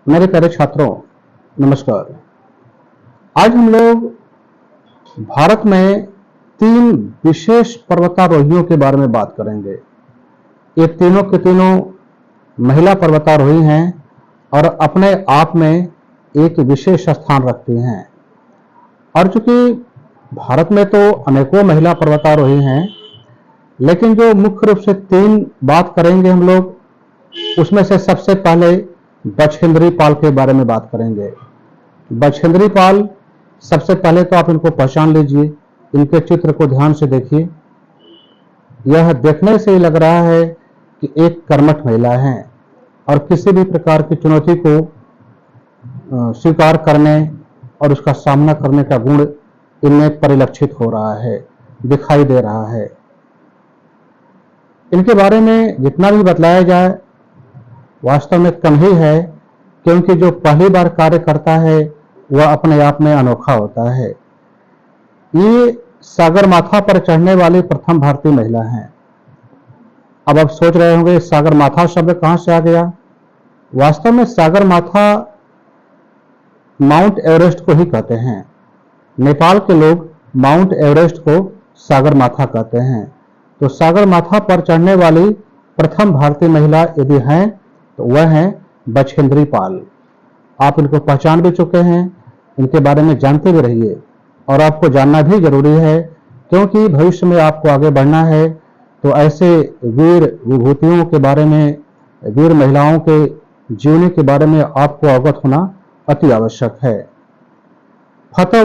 मेरे प्यारे छात्रों, नमस्कार। आज हम लोग भारत में 3 विशेष पर्वतारोहियों के बारे में बात करेंगे। ये तीनों के तीनों महिला पर्वतारोही हैं और अपने आप में एक विशेष स्थान रखती हैं। और चूंकि भारत में तो अनेकों महिला पर्वतारोही हैं, लेकिन जो मुख्य रूप से 3 बात करेंगे हम लोग, उसमें से सबसे पहले बछेंद्री पाल के बारे में बात करेंगे। बछेंद्री पाल, सबसे पहले तो आप इनको पहचान लीजिए, इनके चित्र को ध्यान से देखिए। यह देखने से ही लग रहा है कि एक कर्मठ महिला है और किसी भी प्रकार की चुनौती को स्वीकार करने और उसका सामना करने का गुण इनमें परिलक्षित हो रहा है, दिखाई दे रहा है। इनके बारे में जितना भी बतलाया जाए वास्तव में कम ही है, क्योंकि जो पहली बार कार्य करता है वह अपने आप में अनोखा होता है। ये सागरमाथा पर चढ़ने वाली प्रथम भारतीय महिला हैं। अब आप सोच रहे होंगे सागरमाथा शब्द कहां से आ गया। वास्तव में सागरमाथा माउंट एवरेस्ट को ही कहते हैं। नेपाल के लोग माउंट एवरेस्ट को सागरमाथा कहते हैं। तो सागरमाथा पर चढ़ने वाली प्रथम भारतीय महिला यदि हैं तो वह हैं बछेंद्री पाल। आप इनको पहचान भी चुके हैं, इनके बारे में जानते भी रहिए और आपको जानना भी जरूरी है, क्योंकि भविष्य में आपको आगे बढ़ना है तो ऐसे वीर विभूतियों के बारे में, वीर महिलाओं के जीवनी के बारे में आपको अवगत होना अति आवश्यक है। फतह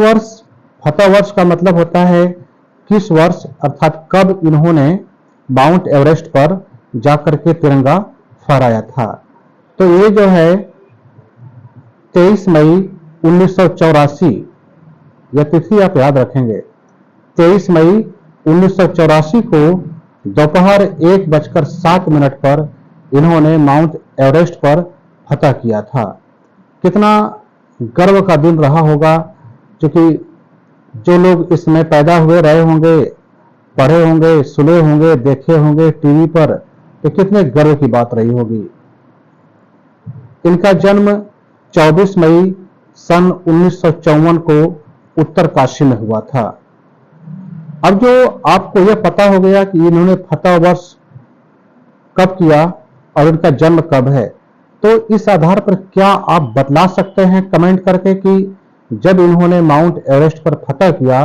वर्ष का मतलब होता है किस वर्ष, अर्थात कब इन्होंने माउंट एवरेस्ट पर जाकर के तिरंगा फहराया था। तो ये जो है 23 मई 1984, यह तिथि आप याद रखेंगे। 23 मई 1984 को दोपहर 1:07 पर इन्होंने माउंट एवरेस्ट पर फतह किया था। कितना गर्व का दिन रहा होगा, क्योंकि जो लोग इसमें पैदा हुए रहे होंगे, पढ़े होंगे, सुने होंगे, देखे होंगे टीवी पर, तो कितने गर्व की बात रही होगी। इनका जन्म 24 मई सन 1954 को उत्तर काशी में हुआ था। अब जो आपको यह पता हो गया कि इन्होंने फतह वर्ष कब किया और इनका जन्म कब है, तो इस आधार पर क्या आप बतला सकते हैं कमेंट करके कि जब इन्होंने माउंट एवरेस्ट पर फतह किया,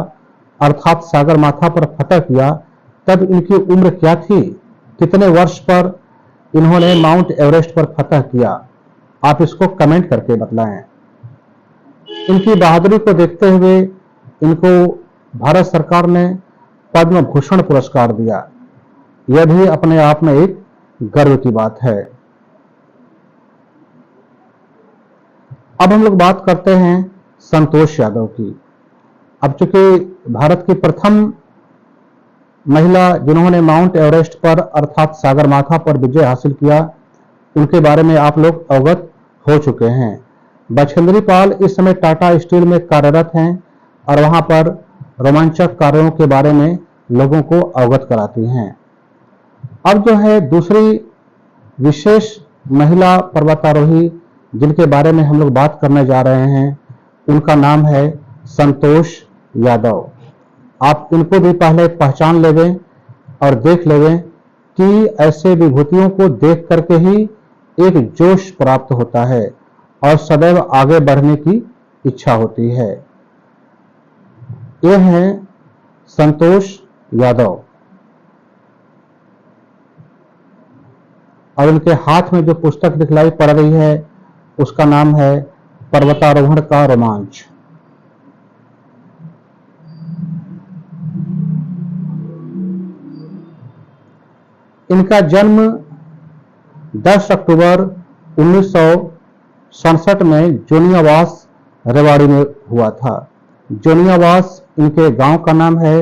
अर्थात सागरमाथा पर फतह किया, तब इनकी उम्र क्या थी, कितने वर्ष पर इन्होंने माउंट एवरेस्ट पर फतह किया? आप इसको कमेंट करके बतलाएं। इनकी बहादुरी को देखते हुए इनको भारत सरकार ने पद्म भूषण पुरस्कार दिया। यह भी अपने आप में एक गर्व की बात है। अब हम लोग बात करते हैं संतोष यादव की। अब चूंकि भारत की प्रथम महिला जिन्होंने माउंट एवरेस्ट पर अर्थात सागरमाथा पर विजय हासिल किया, उनके बारे में आप लोग अवगत हो चुके हैं। बछेंद्री पाल इस समय टाटा स्टील में कार्यरत हैं और वहां पर रोमांचक कार्यों के बारे में लोगों को अवगत कराती हैं। अब जो है दूसरी विशेष महिला पर्वतारोही जिनके बारे में हम लोग बात करने जा रहे हैं, उनका नाम है संतोष यादव। आप इनको भी पहले पहचान लेवें और देख लेवें कि ऐसे विभूतियों को देख करके ही एक जोश प्राप्त होता है और सदैव आगे बढ़ने की इच्छा होती है। यह है संतोष यादव और उनके हाथ में जो पुस्तक दिखलाई पड़ रही है उसका नाम है पर्वतारोहण का रोमांच। इनका जन्म 10 अक्टूबर 1967 में जोनियावास रेवाड़ी में हुआ था। जोनियावास इनके गांव का नाम है।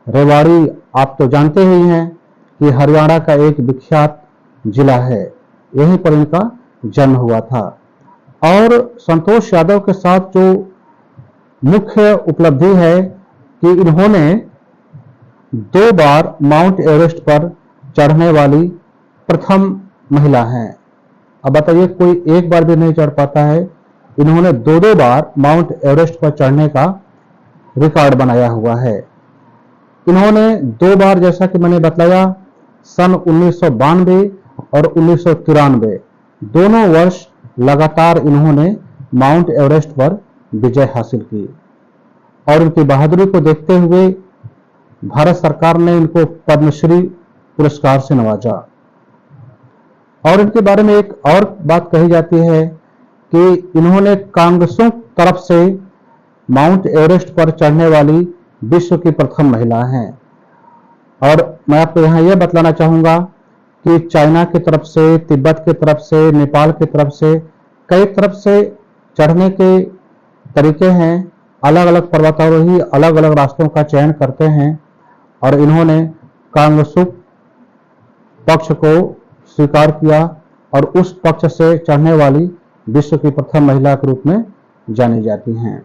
रेवाड़ी आप तो जानते ही हैं कि हरियाणा का एक विख्यात जिला है, यहीं पर इनका जन्म हुआ था। और संतोष यादव के साथ जो मुख्य उपलब्धि है कि इन्होंने 2 बार माउंट एवरेस्ट पर चढ़ने वाली प्रथम महिला हैं। अब बताइए, कोई एक बार भी नहीं चढ़ पाता है। इन्होंने दो दो बार माउंट एवरेस्ट पर चढ़ने का रिकॉर्ड बनाया हुआ है। इन्होंने दो बार, जैसा कि मैंने बताया, सन 1992 और 1993 दोनों वर्ष लगातार इन्होंने माउंट एवरेस्ट पर विजय हासिल की और उनकी बहादुरी को देखते हुए भारत सरकार ने इनको पद्मश्री पुरस्कार से नवाजा। और इनके बारे में एक और बात कही जाती है कि इन्होंने कांग्रेसों तरफ से माउंट एवरेस्ट पर चढ़ने वाली विश्व की प्रथम महिला हैं। और मैं आपको यहाँ यह बतलाना चाहूंगा कि चाइना की तरफ से, तिब्बत की तरफ से, नेपाल की तरफ से, कई तरफ से चढ़ने के तरीके हैं। अलग अलग पर्वतारोही अलग अलग रास्तों का चयन करते हैं और इन्होंने कांगसुक पक्ष को स्वीकार किया और उस पक्ष से चढ़ने वाली विश्व की प्रथम महिला के रूप में जानी जाती हैं।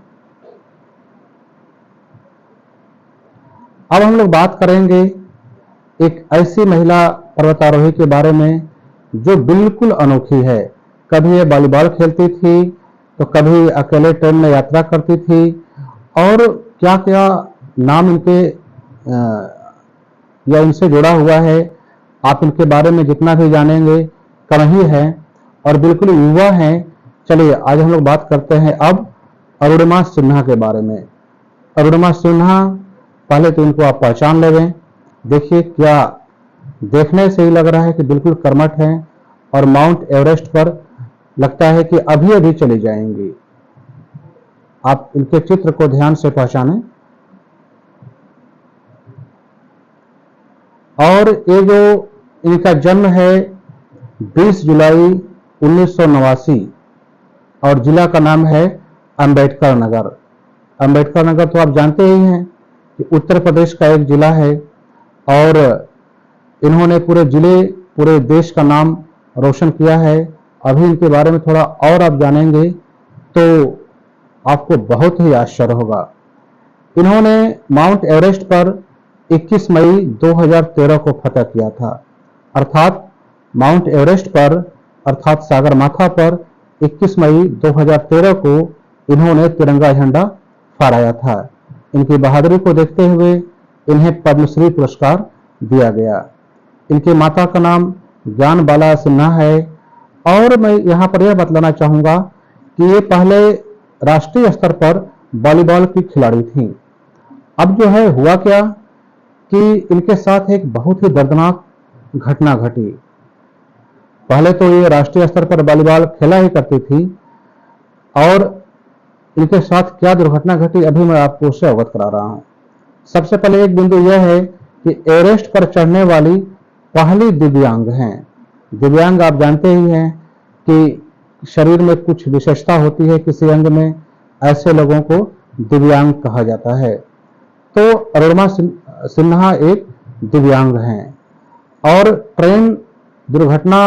अब हम लोग बात करेंगे एक ऐसी महिला पर्वतारोही के बारे में जो बिल्कुल अनोखी है। कभी ये वॉलीबॉल खेलती थी तो कभी अकेले ट्रेन में यात्रा करती थी और क्या क्या नाम इनके या इनसे जुड़ा हुआ है, आप इनके बारे में जितना भी जानेंगे कम ही है और बिल्कुल युवा हैं। चलिए आज हम लोग बात करते हैं अब अरुणिमा सिन्हा के बारे में। अरुणिमा सिन्हा, पहले तो इनको आप पहचान लें। देखिए, क्या देखने से ही लग रहा है कि बिल्कुल कर्मठ हैं और माउंट एवरेस्ट पर लगता है कि अभी अभी चली जाएंगी। आप इनके चित्र को ध्यान से पहचानें। और ये जो इनका जन्म है 20 जुलाई 1989 और जिला का नाम है अंबेडकर नगर। अंबेडकर नगर तो आप जानते ही हैं कि उत्तर प्रदेश का एक जिला है और इन्होंने पूरे जिले, पूरे देश का नाम रोशन किया है। अभी इनके बारे में थोड़ा और आप जानेंगे तो आपको बहुत ही आश्चर्य होगा। इन्होंने माउंट एवरेस्ट पर 21 मई 2013 को फतह किया था। अर्थात माउंट एवरेस्ट पर, अर्थात सागरमाथा पर 21 मई 2013 को इन्होंने तिरंगा झंडा फहराया था। इनकी बहादुरी को देखते हुए इन्हें पद्मश्री पुरस्कार दिया गया। इनकी माता का नाम ज्ञानबाला सिन्हा है और मैं यहाँ पर यह बतलाना चाहूँगा कि ये पहले राष्ट्रीय स्तर पर वॉलीबॉल की खिलाड़ी थीं। अब जो है हुआ क्या कि इनके साथ एक बहुत ही दर्दनाक घटना घटी। पहले तो ये राष्ट्रीय स्तर पर वॉलीबॉल खेला ही करती थी और इनके साथ क्या दुर्घटना घटी अभी मैं आपको उससे अवगत करा रहा हूँ। सबसे पहले एक बिंदु यह है कि एवरेस्ट पर चढ़ने वाली पहली दिव्यांग हैं। दिव्यांग आप जानते ही हैं कि शरीर में कुछ विशेषता होती है किसी अंग में, ऐसे लोगों को दिव्यांग कहा जाता है। तो अरुणिमा सिन्हा एक दिव्यांग हैं और ट्रेन दुर्घटना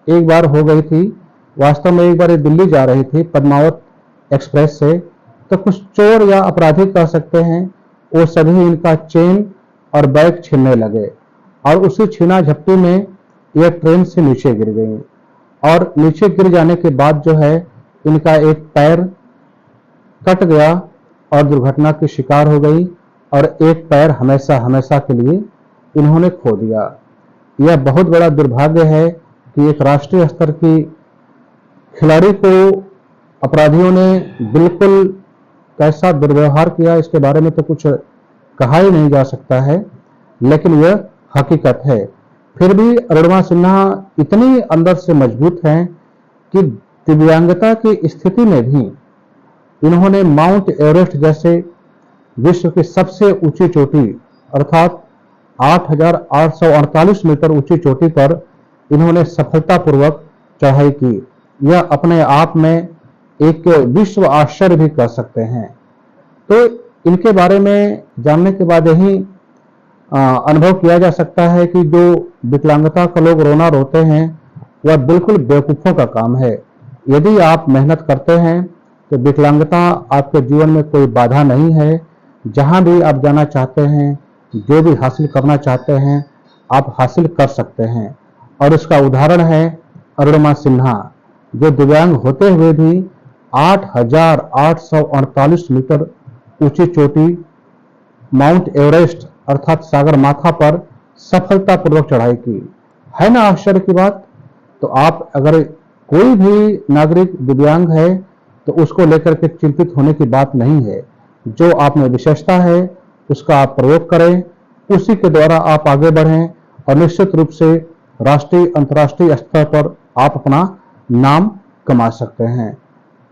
एक बार हो गई थी। वास्तव में एक बार ये दिल्ली जा रही थी पद्मावत एक्सप्रेस से, तो कुछ चोर या अपराधी कह सकते हैं, वो सभी इनका चेन और बैग छीनने लगे और उसी छीना झपटी में यह ट्रेन से नीचे गिर गई और नीचे गिर जाने के बाद जो है इनका एक पैर कट गया और दुर्घटना की शिकार हो गई और एक पैर हमेशा हमेशा के लिए इन्होंने खो दिया। यह बहुत बड़ा दुर्भाग्य है कि एक राष्ट्रीय स्तर की खिलाड़ी को अपराधियों ने बिल्कुल कैसा दुर्व्यवहार किया, इसके बारे में तो कुछ कहा ही नहीं जा सकता है, लेकिन यह हकीकत है। फिर भी अरुणिमा सिन्हा इतनी अंदर से मजबूत हैं कि दिव्यांगता की स्थिति में भी इन्होंने माउंट एवरेस्ट जैसे विश्व की सबसे ऊंची चोटी अर्थात 8,848 मीटर ऊंची चोटी पर इन्होंने सफलतापूर्वक चढ़ाई की। यह अपने आप में एक विश्व आश्चर्य भी कह सकते हैं। तो इनके बारे में जानने के बाद यही अनुभव किया जा सकता है कि जो विकलांगता का लोग रोना रोते हैं वह बिल्कुल बेवकूफ़ों का काम है। यदि आप मेहनत करते हैं तो विकलांगता आपके जीवन में कोई बाधा नहीं है। जहां भी आप जाना चाहते हैं, जो भी हासिल करना चाहते हैं, आप हासिल कर सकते हैं। और इसका उदाहरण है अरुणिमा सिन्हा, जो दिव्यांग होते हुए भी 8,848 मीटर ऊंची चोटी माउंट एवरेस्ट अर्थात सागरमाथा पर सफलतापूर्वक चढ़ाई की। है ना आश्चर्य की बात। तो आप अगर कोई भी नागरिक दिव्यांग है तो उसको लेकर के चिंतित होने की बात नहीं है। जो आप में विशेषता है उसका आप प्रयोग करें, उसी के द्वारा आप आगे बढ़ें और निश्चित रूप से राष्ट्रीय अंतर्राष्ट्रीय स्तर पर आप अपना नाम कमा सकते हैं।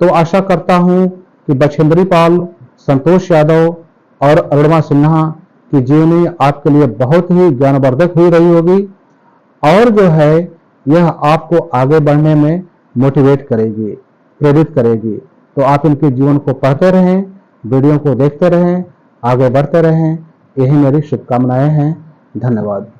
तो आशा करता हूं कि बछेंद्री पाल, संतोष यादव और अरुणिमा सिन्हा की जीवनी आपके लिए बहुत ही ज्ञानवर्धक हुई रही होगी और जो है यह आपको आगे बढ़ने में मोटिवेट करेगी, प्रेरित करेगी। तो आप इनके जीवन को पढ़ते रहें, वीडियो को देखते रहें, आगे बढ़ते रहें, यही मेरी शुभकामनाएं हैं। धन्यवाद।